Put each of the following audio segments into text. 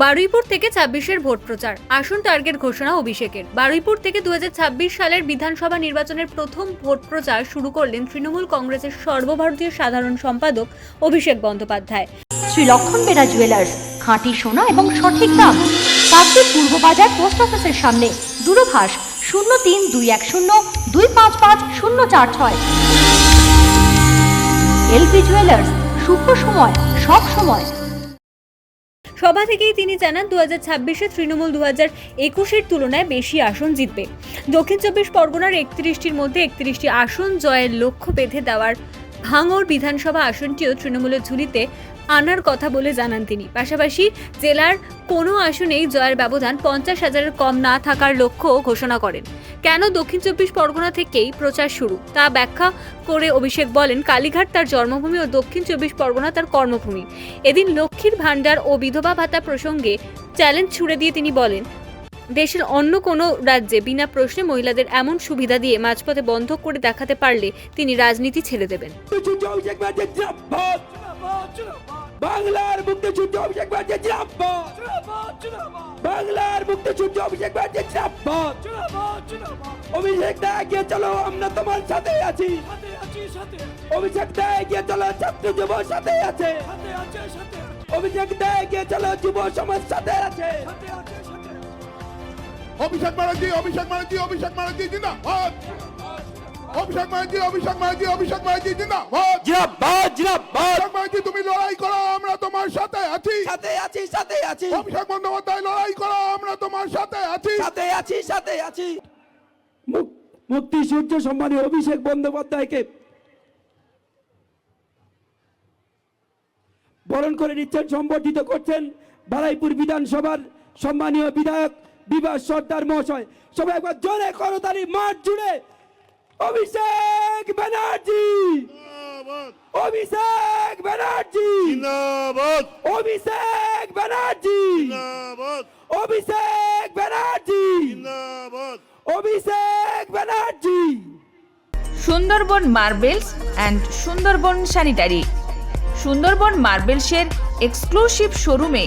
বারুইপুর থেকে ২৬-এর ভোট প্রচার, আসন টার্গেট ঘোষণা অভিষেকের। বারুইপুর থেকে ২০২৬ সালের বিধানসভা নির্বাচনের প্রথম ভোট প্রচার শুরু করলেন তৃণমূল কংগ্রেসের সর্বভারতীয় সাধারণ সম্পাদক অভিষেক বন্দ্যোপাধ্যায়। শ্রী লক্ষণ বেরা জুয়েলার্স, খাঁটি সোনা এবং সঠিক দাম। কাকদ্বীপ পূর্ব বাজার পোস্ট অফিসের সামনে। দূরভাষ 03-210-255-046। এলপি জুয়েলার্স, শুভ সময় সব সময়। সভা থেকেই তিনি জানান ২০২৬-এ তৃণমূল ২০২১-এর তুলনায় বেশি আসন জিতবে। দক্ষিণ চব্বিশ পরগনার ৩১টির মধ্যে ৩১টি আসন জয়ের লক্ষ্য বেঁধে দেওয়ার ভাঙড় বিধানসভা আসনটিও তৃণমূলের ঝুলিতে আনার কথা বলে জানান তিনি। পাশাপাশি জেলার কোনো আসনেই জয়ের ব্যবধান ৫০,০০০-এর কম না থাকার লক্ষ্য ঘোষণা করেন। কেন দক্ষিণ চব্বিশ পরগনা থেকেই প্রচার শুরু তা ব্যাখ্যা করে অভিষেক বলেন, কালীঘাট তার জন্মভূমি ও দক্ষিণ চব্বিশ পরগনা তার কর্মভূমি। এদিন লক্ষ্মীর ভাণ্ডার ও বিধবা ভাতা প্রসঙ্গে চ্যালেঞ্জ ছুড়ে দিয়ে তিনি বলেন, দেশের অন্য কোনো রাজ্যে বিনা প্রশ্নে মহিলাদের এমন সুবিধা দিয়ে মাঝপথে বন্ধ করে দেখাতে পারলে তিনি রাজনীতি ছেড়ে দেবেন। বাংলার মুক্তিযুদ্ধ অভিষেক ব্যানার্জি জিন্দাবাদ, বাংলার মুক্তিযুদ্ধ অভিষেক ব্যানার্জি জিন্দাবাদ। অভিষেক দা এগিয়ে চলো, আমরা তোমার সাথে আছি। অভিষেক দা এগিয়ে চলো, ছাত্র যুব সাথে আছে। অভিষেক দা এগিয়ে চলো, যুব সমাজ সাথে আছে। অভিষেক ব্যানার্জি, অভিষেক ব্যানার্জি, অভিষেক ব্যানার্জি জিন্দাবাদ। অভিষেক ব্যানার্জি, অভিষেক ব্যানার্জি, অভিষেক ব্যানার্জি জিন্দাবাদ, জিন্দাবাদ, জিন্দাবাদ। অভিষেক ব্যানার্জি তুমি লড়াই করো, আমরা তোমার সাথে আছি। সাথে আছি, সাথে আছি। অভিষেক বন্দ্যোপাধ্যায় লড়াই করো, আমরা তোমার সাথে আছি। সাথে আছি, সাথে আছি। মুক্তি সূর্য সম্মানী অভিষেক বন্দ্যোপাধ্যায়কে বরণ করে নিচ্ছেন, সম্বর্ধিত করছেন বারুইপুর বিধানসভার সম্মানীয় বিধায়ক বিভাস সর্দার মহাশয়। সবাই একবার জোরে করতালি মাঠ জুড়ে অভিষেক ব্যানার্জি, অভিষেক ব্যানার্জি জিন্দাবাদ, অভিষেক ব্যানার্জি জিন্দাবাদ, অভিষেক ব্যানার্জি জিন্দাবাদ, Abhishek Banerjee. Sundarban marbles and Sundarban sanitary. Sundarban মার্বেলসের এক্সক্লুসিভ শোরুমে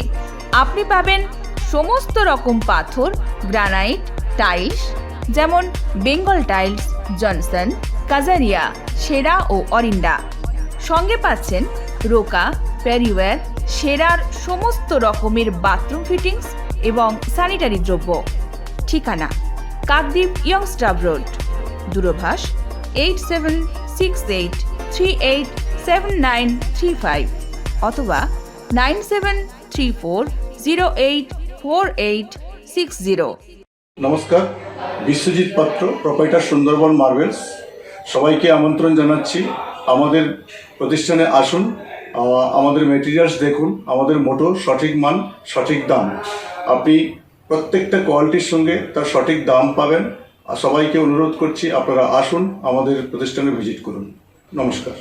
আপনি পাবেন সমস্ত রকম পাথর, গ্রানাইট, টাইলস, যেমন বেঙ্গল টাইলস, জনসন, কাজারিয়া, সেরা ও অরিন্ডা। সঙ্গে পাচ্ছেন রোকা, প্যারিওয়্যার, সেরার সমস্ত রকমের বাথরুম ফিটিংস এবং স্যানিটারি দ্রব্য। ঠিকানা কাকদ্বীপ ইয়ংস্টার রোড। দূরভাষ 8768387935 অথবা 9734084860। নমস্কার, বিশ্বজিৎ পাত্র, প্রোপাইটার সুন্দরবন মার্বেলস। সবাইকে আমন্ত্রণ জানাচ্ছি আমাদের প্রতিষ্ঠানে আসুন, আমাদের মেটেরিয়ালস দেখুন। আমাদের মোটো সঠিক মান, সঠিক দাম। আপনি প্রত্যেকটা কোয়ালিটির সঙ্গে তার সঠিক দাম পাবেন। আর সবাইকে অনুরোধ করছি আপনারা আসুন, আমাদের প্রতিষ্ঠানে ভিজিট করুন। নমস্কার।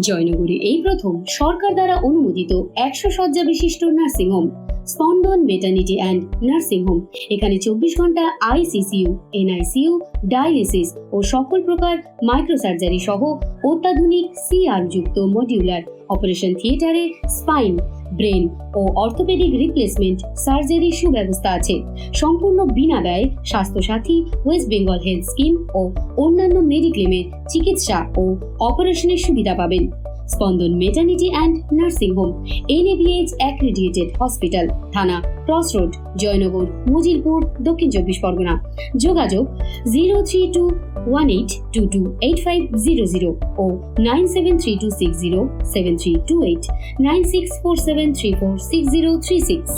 জয়নগরে এই প্রথম সরকার দ্বারা অনুমোদিত 100 শয্যা বিশিষ্ট নার্সিংহোম স্পন্দন মেটার্নিটি অ্যান্ড নার্সিং হোম। এখানে 24 ঘন্টা আইসিসিইউ, এনআইসিইউ, ডায়ালিসিস ও সকল প্রকার মাইক্রোসার্জারি সহ অত্যাধুনিক সিআর যুক্ত মডিউলার অপারেশন থিয়েটারে স্পাইন, ব্রেন ও অর্থোপেডিক রিপ্লেসমেন্ট সার্জারির সুব্যবস্থা আছে। সম্পূর্ণ বিনা ব্যয় Swasthyasathi, West Bengal health scheme ও অন্যান্য মেডিক্লেমের চিকিৎসা ও অপারেশনের সুবিধা পাবেন। Spandan maternity and nursing home, NABH accredited hospital, থানা ক্রসরোড, জয়নগর, মজিলপুর, দক্ষিণ চব্বিশ পরগনা। যোগাযোগ 0321822850 ও 9732607328, 9647346036।